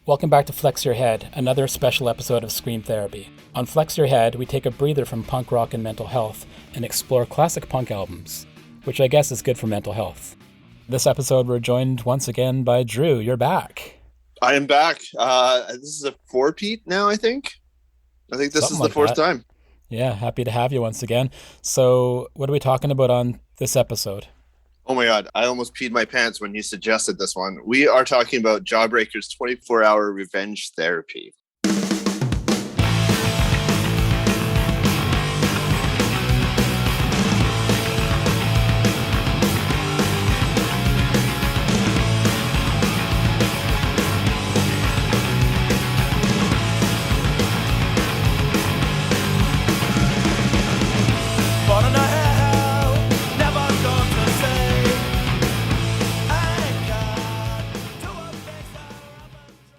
Welcome back to Flex Your Head, another special episode of Scream Therapy. On Flex Your Head, we take a breather from punk rock and mental health and explore classic punk albums, which I guess is good for mental health. This episode, we're joined once again by Drue. You're back. I am back. This is a four-peat now, I think. I think this Something is the like fourth that. time. Yeah, happy to have you once again. So, what are we talking about on this episode? Oh my God, I almost peed my pants when you suggested this one. We are talking about Jawbreaker's 24-hour revenge therapy.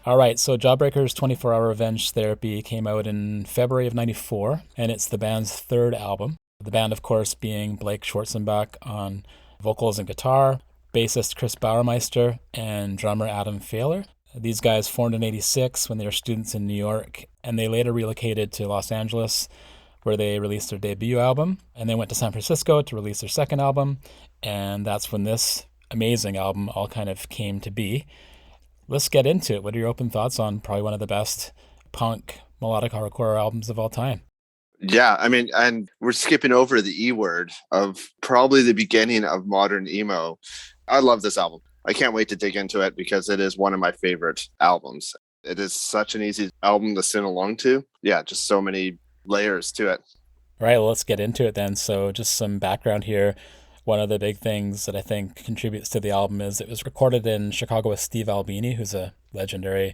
All right, so Jawbreaker's 24-Hour Revenge Therapy came out in February of 94, and it's the band's third album. The band, of course, being Blake Schwarzenbach on vocals and guitar, bassist Chris Bauermeister, and drummer Adam Fahler. These guys formed in 86 when they were students in New York, and they later relocated to Los Angeles, where they released their debut album, and they went to San Francisco to release their second album, and that's when this amazing album all kind of came to be. Let's get into it. What are your open thoughts on probably one of the best punk melodic hardcore albums of all time? Yeah, I mean, and we're skipping over the E word of probably the beginning of modern emo. I love this album. I can't wait to dig into it because it is one of my favorite albums. It is such an easy album to sing along to. Yeah, just so many layers to it. All right, well, let's get into it then. So just some background here. One of the big things that I think contributes to the album is it was recorded in Chicago with Steve Albini, who's a legendary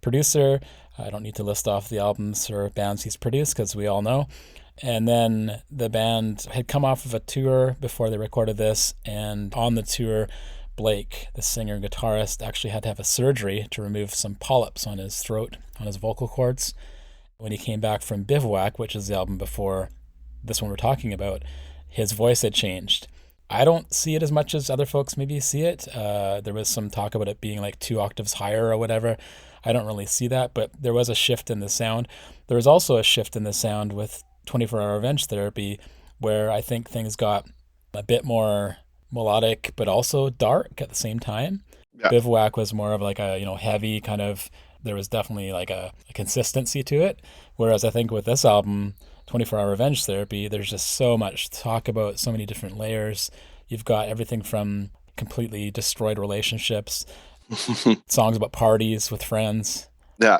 producer. I don't need to list off the albums or bands he's produced because we all know. And then the band had come off of a tour before they recorded this, and on the tour, Blake, the singer and guitarist, actually had to have a surgery to remove some polyps on his throat, on his vocal cords. When he came back from Bivouac, which is the album before this one we're talking about, his voice had changed. I don't see it as much as other folks maybe see it. There was some talk about it being like 2 octaves higher or whatever. I don't really see that, but there was a shift in the sound. There was also a shift in the sound with 24-Hour Revenge Therapy, where I think things got a bit more melodic, but also dark at the same time. Yeah. Bivouac was more of like a, heavy kind of, there was definitely like a consistency to it. Whereas I think with this album, 24-Hour Revenge Therapy, there's just so much to talk about, so many different layers. You've got everything from completely destroyed relationships, songs about parties with friends, Yeah.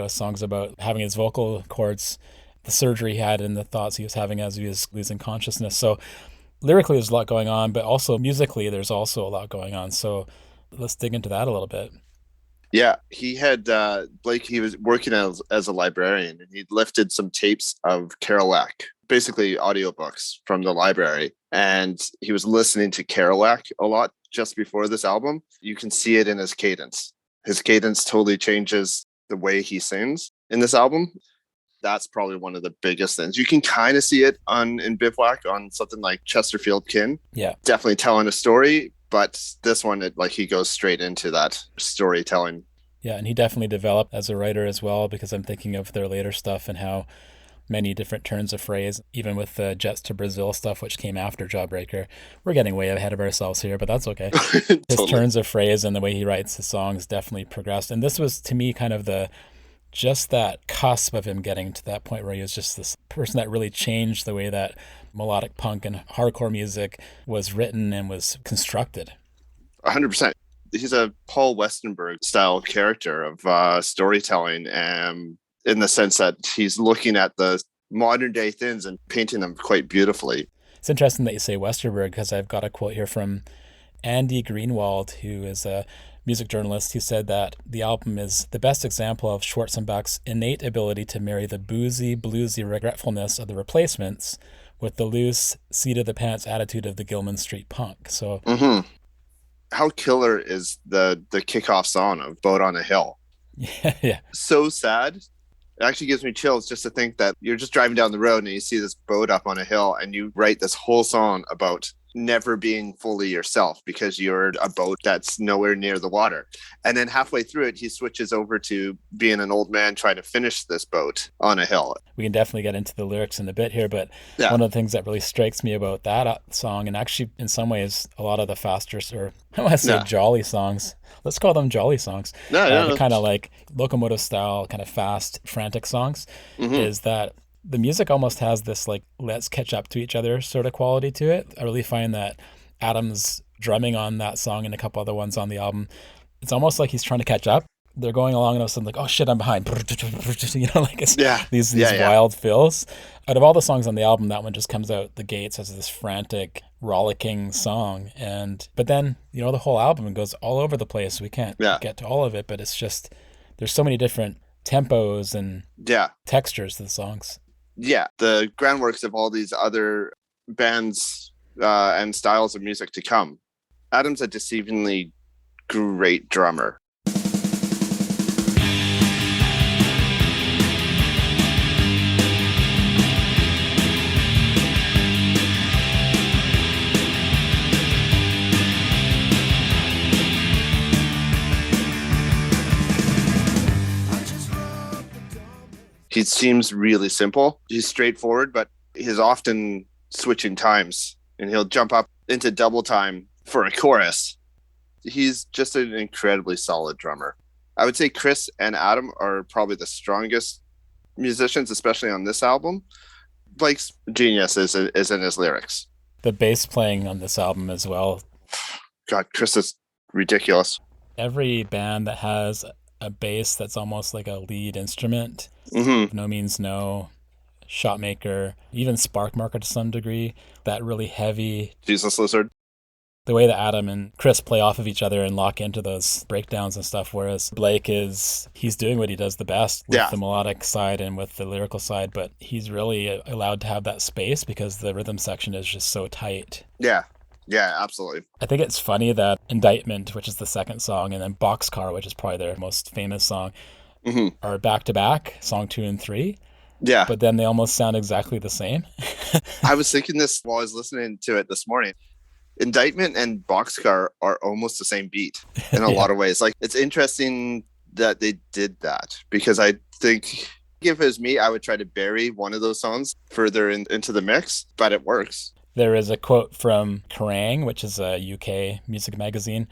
Songs about having his vocal cords, the surgery he had, and the thoughts he was having as he was losing consciousness. So lyrically, there's a lot going on, but also musically, there's also a lot going on. So let's dig into that a little bit. Yeah, he had Blake. He was working as a librarian, and he'd lifted some tapes of Kerouac, basically audiobooks from the library, and he was listening to Kerouac a lot just before this album. You can see it in his cadence. His cadence totally changes the way he sings in this album. That's probably one of the biggest things. You can kind of see it in Bivouac on something like Chesterfield Kin. Yeah, definitely telling a story. But this one, he goes straight into that storytelling. Yeah, and he definitely developed as a writer as well, because I'm thinking of their later stuff and how many different turns of phrase, even with the Jets to Brazil stuff, which came after Jawbreaker. We're getting way ahead of ourselves here, but that's okay. Totally. His turns of phrase and the way he writes his songs definitely progressed. And this was, to me, kind of just that cusp of him getting to that point where he was just this person that really changed the way that melodic punk and hardcore music was written and was constructed. 100%. He's a Paul Westenberg style character of storytelling, in the sense that he's looking at the modern day things and painting them quite beautifully. It's interesting that you say Westerberg, because I've got a quote here from Andy Greenwald, who is a music journalist, who said that the album is the best example of Schwarzenbach's innate ability to marry the boozy, bluesy regretfulness of the Replacements with the loose, seat-of-the-pants attitude of the Gilman Street punk. So, how killer is the kickoff song of Boat on a Hill? Yeah. So sad. It actually gives me chills just to think that you're just driving down the road and you see this boat up on a hill and you write this whole song about never being fully yourself because you're a boat that's nowhere near the water. And then halfway through it, he switches over to being an old man trying to finish this boat on a hill. We can definitely get into the lyrics in a bit here, but Yeah. one of the things that really strikes me about that song, and actually in some ways a lot of the faster, or I want to say jolly songs, let's call them jolly songs, the kind of like locomotive style, kind of fast, frantic songs, is that the music almost has this like let's catch up to each other sort of quality to it. I really find that Adam's drumming on that song and a couple other ones on the album, it's almost like he's trying to catch up. They're going along and all of a sudden like, oh shit, I'm behind. You know, like it's these wild fills. Out of all the songs on the album, that one just comes out the gates as this frantic, rollicking song. But then, you know, the whole album goes all over the place. We can't get to all of it, but it's just, there's so many different tempos and textures to the songs. Yeah, the groundworks of all these other bands and styles of music to come. Adam's a deceivingly great drummer. He seems really simple. He's straightforward, but he's often switching times, and he'll jump up into double time for a chorus. He's just an incredibly solid drummer. I would say Chris and Adam are probably the strongest musicians, especially on this album. Blake's genius is in his lyrics. The bass playing on this album as well. God, Chris is ridiculous. Every band that has a bass that's almost like a lead instrument, No Means No, Shotmaker, even Sparkmarker to some degree, that really heavy Jesus Lizard. The way that Adam and Chris play off of each other and lock into those breakdowns and stuff, whereas Blake he's doing what he does the best with the melodic side and with the lyrical side, but he's really allowed to have that space because the rhythm section is just so tight. Yeah, absolutely. I think it's funny that Indictment, which is the second song, and then Boxcar, which is probably their most famous song, are back-to-back, song 2 and 3. Yeah. But then they almost sound exactly the same. I was thinking this while I was listening to it this morning. Indictment and Boxcar are almost the same beat in a lot of ways. Like, it's interesting that they did that because I think if it was me, I would try to bury one of those songs further into the mix, but it works. There is a quote from Kerrang, which is a UK music magazine,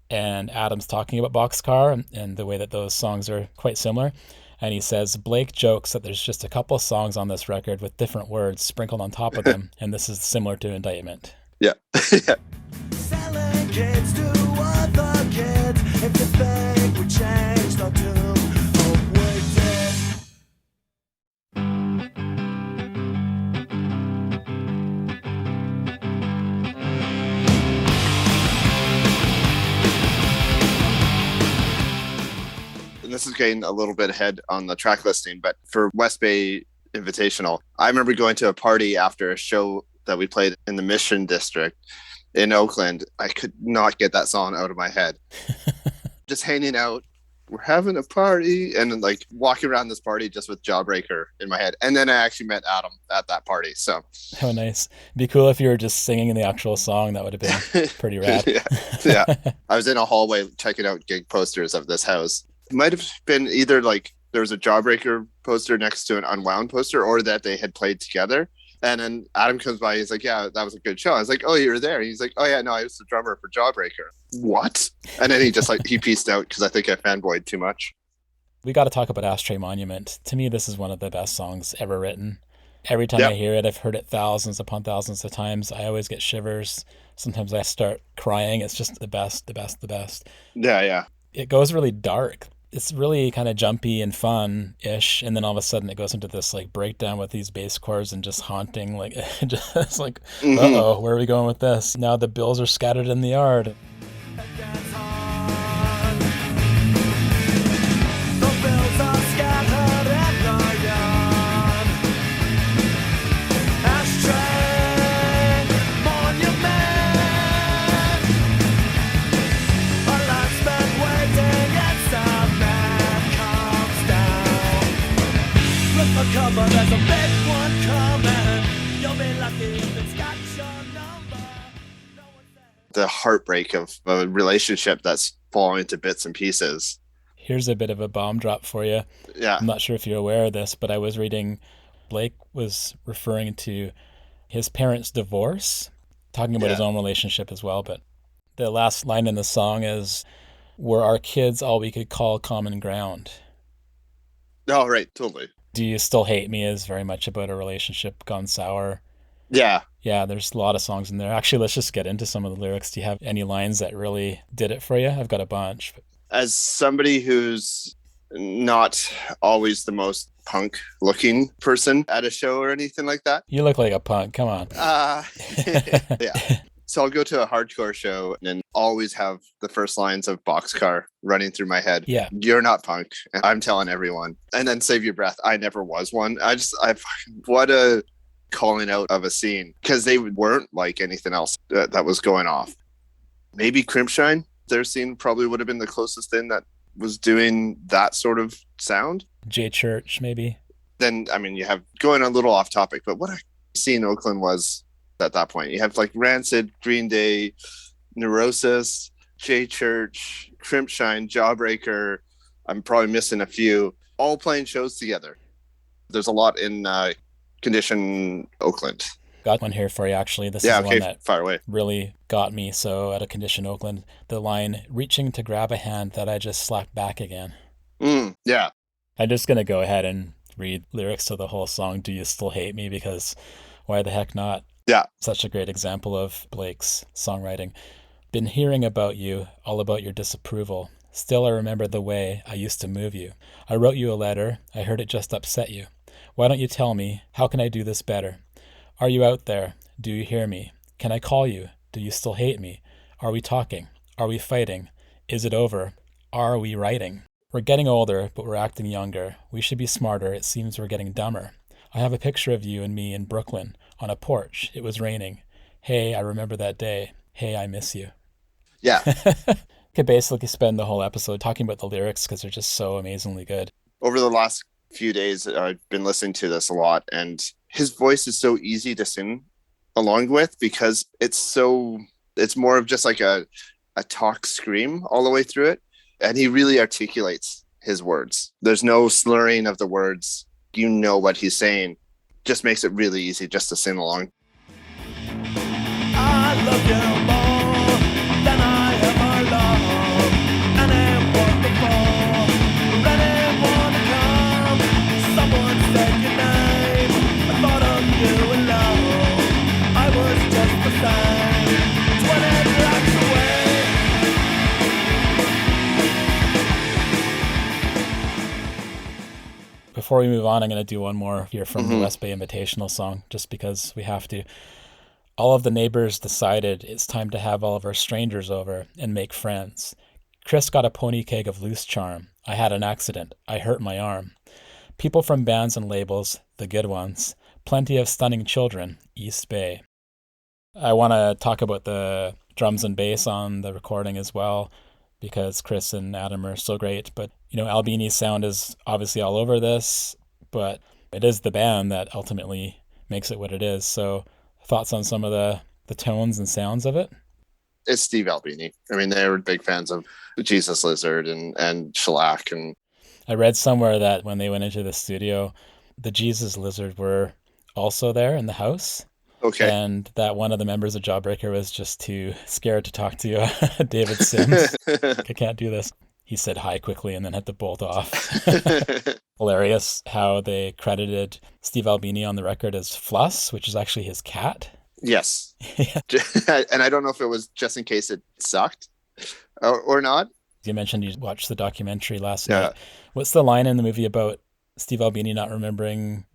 and Adam's talking about Boxcar and the way that those songs are quite similar. And he says, Blake jokes that there's just a couple of songs on this record with different words sprinkled on top of them, and this is similar to Indictment. Yeah. Selling kids to other kids. If you think we changed our tune, hope we did. And this is getting a little bit ahead on the track listing, but for West Bay Invitational, I remember going to a party after a show that we played in the Mission District in Oakland. I could not get that song out of my head. Just hanging out, we're having a party, and then like walking around this party just with Jawbreaker in my head. And then I actually met Adam at that party. So oh, nice. It'd be cool if you were just singing in the actual song. That would have been pretty rad. Yeah. I was in a hallway checking out gig posters of this house. It might have been either like there was a Jawbreaker poster next to an Unwound poster, or that they had played together. And then Adam comes by, he's like, yeah, that was a good show. I was like, oh, you were there? And he's like, oh yeah, no, I was the drummer for Jawbreaker. What? And then he just like, he pieced out because I think I fanboyed too much. We got to talk about Ashtray Monument. To me, this is one of the best songs ever written. Every time I hear it, I've heard it thousands upon thousands of times. I always get shivers. Sometimes I start crying. It's just the best. Yeah. It goes really dark. It's really kind of jumpy and fun-ish, and then all of a sudden it goes into this like breakdown with these bass chords and just haunting, like just like, uh-oh, where are we going with this? Now the bills are scattered in the yard. Cover, there's a big one coming. You'll be lucky if it's got your number. the heartbreak of a relationship that's falling to bits and pieces. Here's a bit of a bomb drop for you. Yeah. I'm not sure if you're aware of this, but I was reading Blake was referring to his parents' divorce, talking about his own relationship as well. But the last line in the song is, "Were our kids all we could call common ground?" Oh, right. Totally. "Do You Still Hate Me" is very much about a relationship gone sour. Yeah. Yeah, there's a lot of songs in there. Actually, let's just get into some of the lyrics. Do you have any lines that really did it for you? I've got a bunch. As somebody who's not always the most punk looking person at a show or anything like that. You look like a punk. Come on. Yeah. So I'll go to a hardcore show and always have the first lines of Boxcar running through my head. Yeah. "You're not punk. I'm telling everyone." And then "Save Your Breath." I never was one. What a calling out of a scene, because they weren't like anything else that was going off. Maybe Crimpshine, their scene probably would have been the closest thing that was doing that sort of sound. J Church, maybe. Then, I mean, you have, going a little off topic, but what a scene Oakland was at that point. You have like Rancid, Green Day, Neurosis, J Church, Crimpshine, Jawbreaker. I'm probably missing a few, all playing shows together. There's a lot in Condition Oakland. Got one here for you, actually. This is the one that fire away. really got me. So at a Condition Oakland, the line, "Reaching to grab a hand that I just slapped back again." Yeah. I'm just going to go ahead and read lyrics to the whole song, "Do You Still Hate Me?" because why the heck not? Yeah. Such a great example of Blake's songwriting. "Been hearing about you, all about your disapproval. Still I remember the way I used to move you. I wrote you a letter, I heard it just upset you. Why don't you tell me, how can I do this better? Are you out there? Do you hear me? Can I call you? Do you still hate me? Are we talking? Are we fighting? Is it over? Are we writing? We're getting older, but we're acting younger. We should be smarter, it seems we're getting dumber. I have a picture of you and me in Brooklyn, on a porch, it was raining. Hey, I remember that day. Hey, I miss you." Yeah. Could basically spend the whole episode talking about the lyrics because they're just so amazingly good. Over the last few days, I've been listening to this a lot, and his voice is so easy to sing along with because it's more of just like a talk scream all the way through it. And he really articulates his words. There's no slurring of the words. You know what he's saying. Just makes it really easy just to sing along. I love you more than I ever loved anyone before, or anyone to come. Someone said your name, I thought of you alone. I was just the same, 20 blocks away. Before we move on, I'm going to do one more here from the West Bay Invitational song, just because we have to. "All of the neighbors decided it's time to have all of our strangers over and make friends. Chris got a pony keg of loose charm. I had an accident. I hurt my arm. People from bands and labels, the good ones. Plenty of stunning children, East Bay." I want to talk about the drums and bass on the recording as well, because Chris and Adam are so great. But, Albini's sound is obviously all over this, but it is the band that ultimately makes it what it is. So thoughts on some of the tones and sounds of it? It's Steve Albini. I mean, they were big fans of Jesus Lizard and Shellac. And I read somewhere that when they went into the studio, the Jesus Lizard were also there in the house. Okay. And that one of the members of Jawbreaker was just too scared to talk to David Sims. I can't do this. He said hi quickly and then had to bolt off. Hilarious how they credited Steve Albini on the record as Fluss, which is actually his cat. Yes. And I don't know if it was just in case it sucked or not. You mentioned you watched the documentary last night. What's the line in the movie about Steve Albini not remembering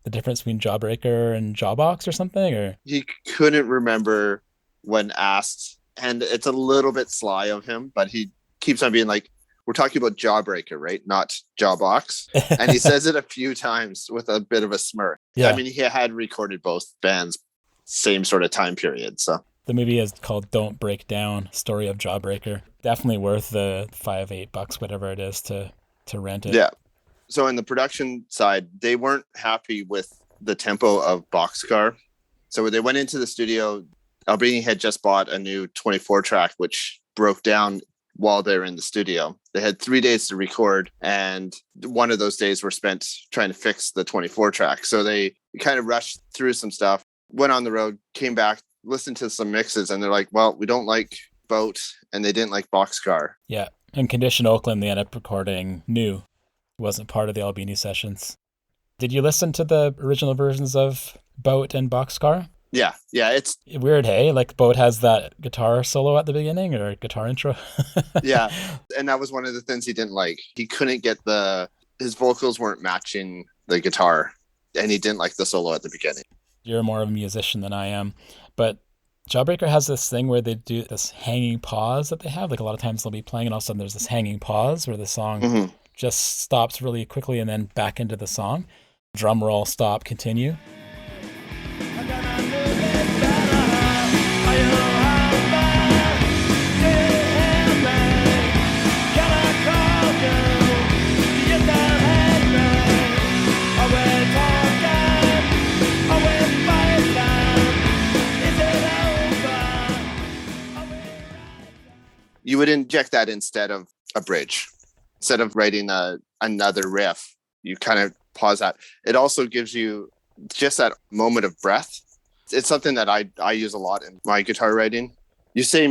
the difference between Jawbreaker and Jawbox or something? Or he couldn't remember when asked, and it's a little bit sly of him, but he keeps on being like, "We're talking about Jawbreaker, right? Not Jawbox." And he says it a few times with a bit of a smirk. Yeah. I mean, he had recorded both bands same sort of time period. So the movie is called Don't Break Down, Story of Jawbreaker. Definitely worth the $5-8, whatever it is, to rent it. Yeah. So in the production side, they weren't happy with the tempo of Boxcar. So they went into the studio Albini had just bought a new 24 track, which broke down while they were in the studio. They had 3 days to record, and one of those days were spent trying to fix the 24 track. So they kind of rushed through some stuff, went on the road, came back, listened to some mixes, and they're like, well, we don't like Boat, and they didn't like Boxcar. Yeah. And Condition Oakland, they ended up recording new. It wasn't part of the Albini sessions. Did you listen to the original versions of Boat and Boxcar? Yeah, it's weird, hey? Like Boat has that guitar solo at the beginning or guitar intro. yeah, and that was one of the things he didn't like. He couldn't get his vocals weren't matching the guitar, and he didn't like the solo at the beginning. You're more of a musician than I am, but Jawbreaker has this thing where they do this hanging pause that they have. Like a lot of times they'll be playing and all of a sudden there's this hanging pause where the song just stops really quickly and then back into the song. Drum roll, stop, continue. You would inject that instead of a bridge. Instead of writing another riff, you kind of pause that. It also gives you just that moment of breath. It's something that I use a lot in my guitar writing. You say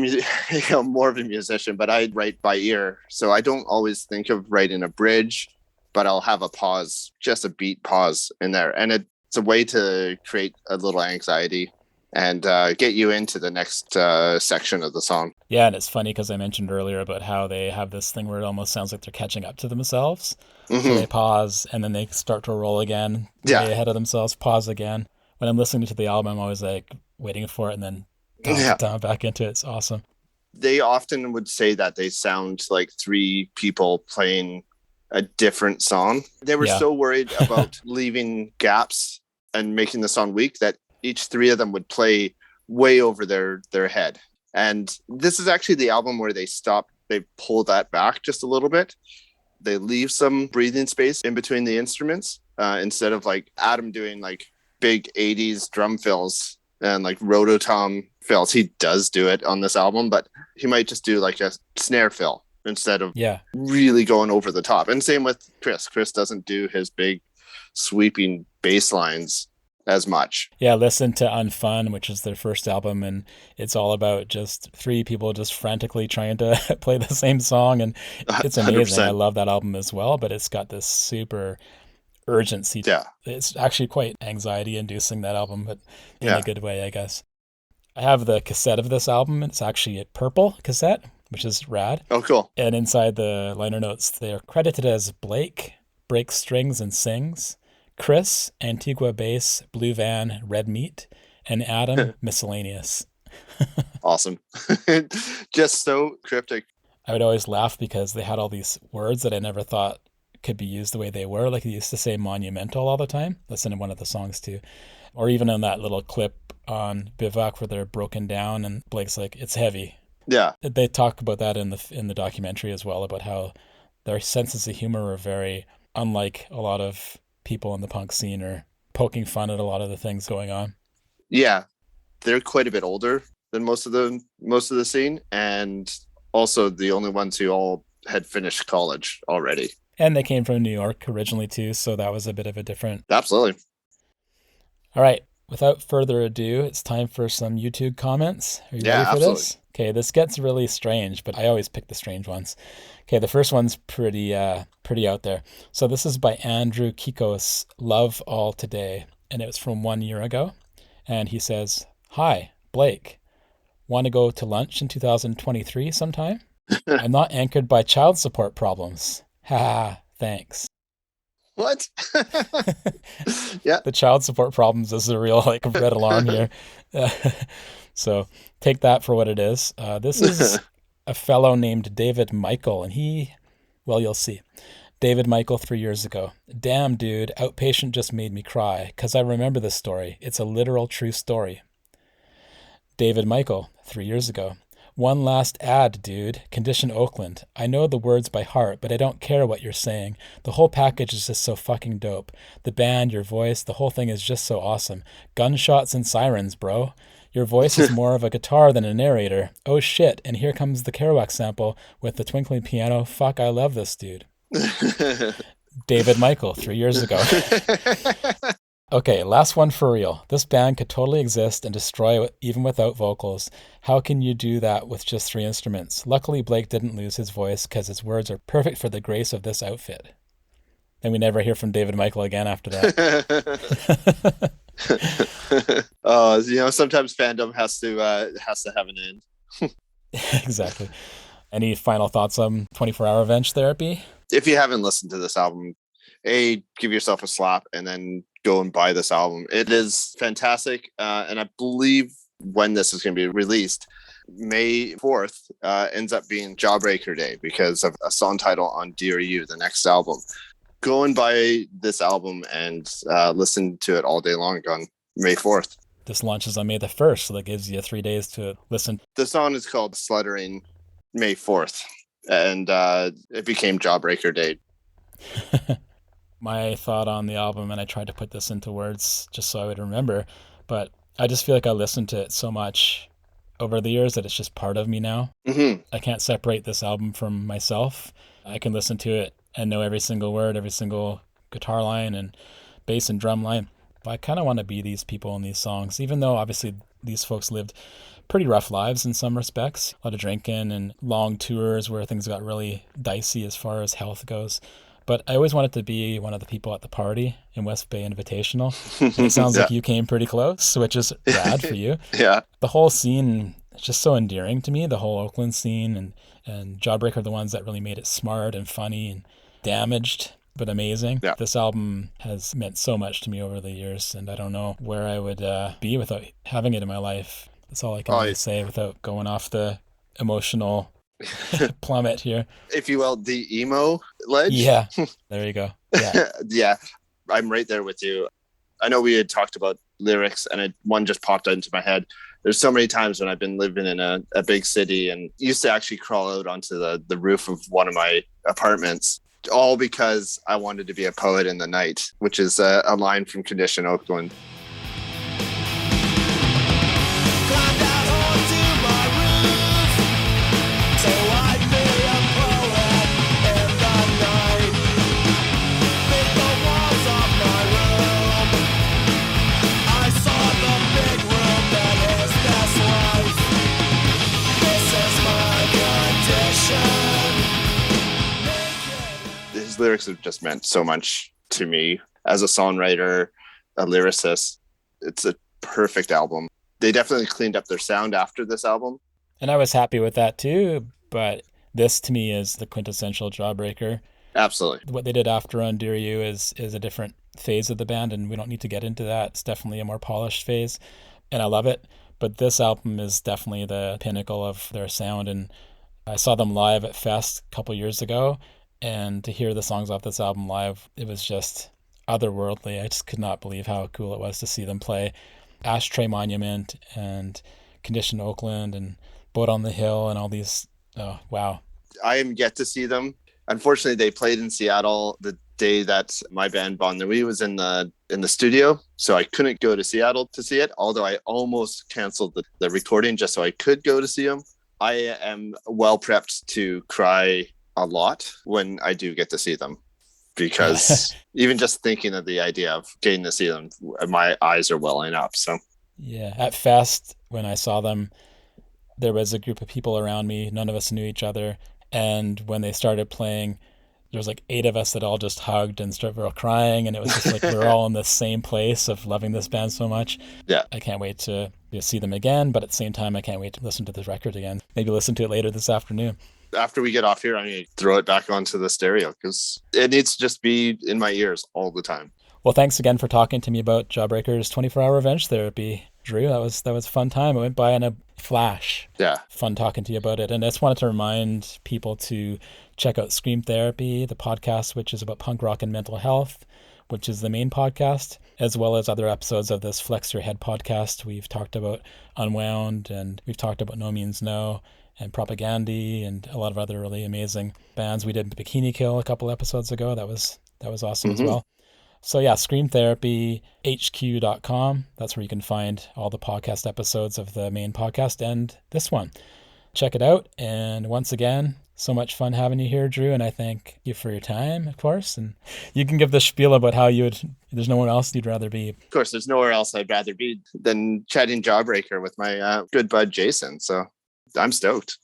I'm more of a musician, but I write by ear. So I don't always think of writing a bridge, but I'll have a pause, just a beat pause in there. And it's a way to create a little anxiety and get you into the next section of the song. Yeah, and it's funny because I mentioned earlier about how they have this thing where it almost sounds like they're catching up to themselves. So they pause and then they start to roll again, way ahead of themselves, pause again. When I'm listening to the album, I'm always like waiting for it and then down back into it. It's awesome. They often would say that they sound like three people playing a different song. They were so worried about leaving gaps and making the song weak that each three of them would play way over their head. And this is actually the album where they pull that back just a little bit. They leave some breathing space in between the instruments instead of like Adam doing like big 80s drum fills and like rototom fills. He does do it on this album, but he might just do like a snare fill instead of really going over the top. And same with Chris. Chris doesn't do his big sweeping bass lines as much. Yeah, listen to Unfun, which is their first album, and it's all about just three people just frantically trying to play the same song, and it's amazing. 100%. I love that album as well, but it's got this super urgency. Yeah. It's actually quite anxiety inducing, that album, but in a good way, I guess. I have the cassette of this album. It's actually a purple cassette, which is rad. Oh, cool. And inside the liner notes, they're credited as Blake, breaks strings and sings, Chris, Antigua bass, blue van, red meat, and Adam, miscellaneous. Awesome. Just so cryptic. I would always laugh because they had all these words that I never thought could be used the way they were. Like they used to say monumental all the time. That's in one of the songs too. Or even in that little clip on Bivouac where they're broken down and Blake's like, it's heavy. Yeah. They talk about that in the documentary as well, about how their senses of humor are very unlike a lot of people in the punk scene, or poking fun at a lot of the things going on. Yeah. They're quite a bit older than most of the scene, and also the only ones who all had finished college already. And they came from New York originally too, so that was a bit of a different... Absolutely. All right. Without further ado, it's time for some YouTube comments. Are you ready for this? Okay, this gets really strange, but I always pick the strange ones. Okay, the first one's pretty out there. So this is by Andrew Kikos, Love All Today, and it was from 1 year ago. And he says, "Hi, Blake. Want to go to lunch in 2023 sometime? I'm not anchored by child support problems. Haha, thanks." What? Yeah. The child support problems is the real red alarm here. So take that for what it is. This is a fellow named David Michael, and you'll see. David Michael, 3 years ago. "Damn, dude, Outpatient just made me cry, 'cause I remember this story. It's a literal true story." David Michael, 3 years ago. "One last ad, dude. Condition Oakland. I know the words by heart, but I don't care what you're saying. The whole package is just so fucking dope. The band, your voice, the whole thing is just so awesome. Gunshots and sirens, bro. Your voice is more of a guitar than a narrator. Oh shit, and here comes the Kerouac sample with the twinkling piano. Fuck, I love this dude. David Michael, 3 years ago. Okay, last one for real. This band could totally exist and destroy even without vocals. How can you do that with just 3 instruments? Luckily, Blake didn't lose his voice because his words are perfect for the grace of this outfit. And we never hear from David Michael again after that. Sometimes fandom has to have an end. Exactly. Any final thoughts on 24-Hour Revenge Therapy? If you haven't listened to this album, give yourself a slap and then go and buy this album. It is fantastic. And I believe when this is going to be released, May 4th ends up being Jawbreaker Day because of a song title on Dear You, the next album. Go and buy this album and listen to it all day long on May 4th. This launches on May the 1st, so that gives you 3 days to listen. The song is called Sluttering May 4th, and it became Jawbreaker Day. My thought on the album, and I tried to put this into words just so I would remember, but I just feel like I listened to it so much over the years that it's just part of me now. Mm-hmm. I can't separate this album from myself. I can listen to it and know every single word, every single guitar line and bass and drum line. But I kind of want to be these people in these songs, even though obviously these folks lived pretty rough lives in some respects. A lot of drinking and long tours where things got really dicey as far as health goes. But I always wanted to be one of the people at the party in West Bay Invitational. And it sounds like you came pretty close, which is rad for you. Yeah. The whole scene is just so endearing to me, the whole Oakland scene, and Jawbreaker are the ones that really made it smart and funny and damaged, but amazing. Yeah. This album has meant so much to me over the years, and I don't know where I would be without having it in my life. That's all I can really say without going off the emotional plummet here. If you will, the emo ledge. Yeah, there you go. Yeah. Yeah, I'm right there with you. I know we had talked about lyrics and one just popped into my head. There's so many times when I've been living in a big city and used to actually crawl out onto the roof of one of my apartments, all because I wanted to be a poet in the night, which is a line from Condition Oakland. His lyrics have just meant so much to me as a songwriter, a lyricist. It's a perfect album. They definitely cleaned up their sound after this album. And I was happy with that too, but this to me is the quintessential Jawbreaker. Absolutely. What they did after on Dear You is a different phase of the band, and we don't need to get into that. It's definitely a more polished phase, and I love it. But this album is definitely the pinnacle of their sound, and I saw them live at Fest a couple years ago, and to hear the songs off this album live, it was just otherworldly. I just could not believe how cool it was to see them play Ashtray Monument and Condition Oakland and Boat on the Hill and all these. Oh, wow. I am yet to see them. Unfortunately, they played in Seattle the day that my band Bon Nuit was in the studio, so I couldn't go to Seattle to see it, although I almost canceled the recording just so I could go to see them. I am well prepped to cry a lot when I do get to see them, because even just thinking of the idea of getting to see them, my eyes are welling up. So yeah, at Fest, when I saw them, there was a group of people around me. None of us knew each other. And when they started playing, there was like 8 of us that all just hugged and started crying. And it was just like, we're all in the same place of loving this band so much. Yeah. I can't wait to see them again. But at the same time, I can't wait to listen to this record again. Maybe listen to it later this afternoon. After we get off here, I'm going to throw it back onto the stereo because it needs to just be in my ears all the time. Well, thanks again for talking to me about Jawbreaker's 24-Hour Revenge Therapy, Drew. That was a fun time. It went by in a flash. Yeah. Fun talking to you about it. And I just wanted to remind people to check out Scream Therapy, the podcast, which is about punk rock and mental health, which is the main podcast, as well as other episodes of this Flex Your Head podcast. We've talked about Unwound, and we've talked about No Means No, and Propagandy, and a lot of other really amazing bands. We did Bikini Kill a couple episodes ago. That was awesome as well. So yeah, screamtherapyhq.com. That's where you can find all the podcast episodes of the main podcast and this one. Check it out. And once again, so much fun having you here, Drue. And I thank you for your time, of course. And you can give the spiel about how there's no one else you'd rather be. Of course, there's nowhere else I'd rather be than chatting Jawbreaker with my good bud, Jason. So I'm stoked.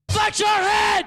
Flex your head!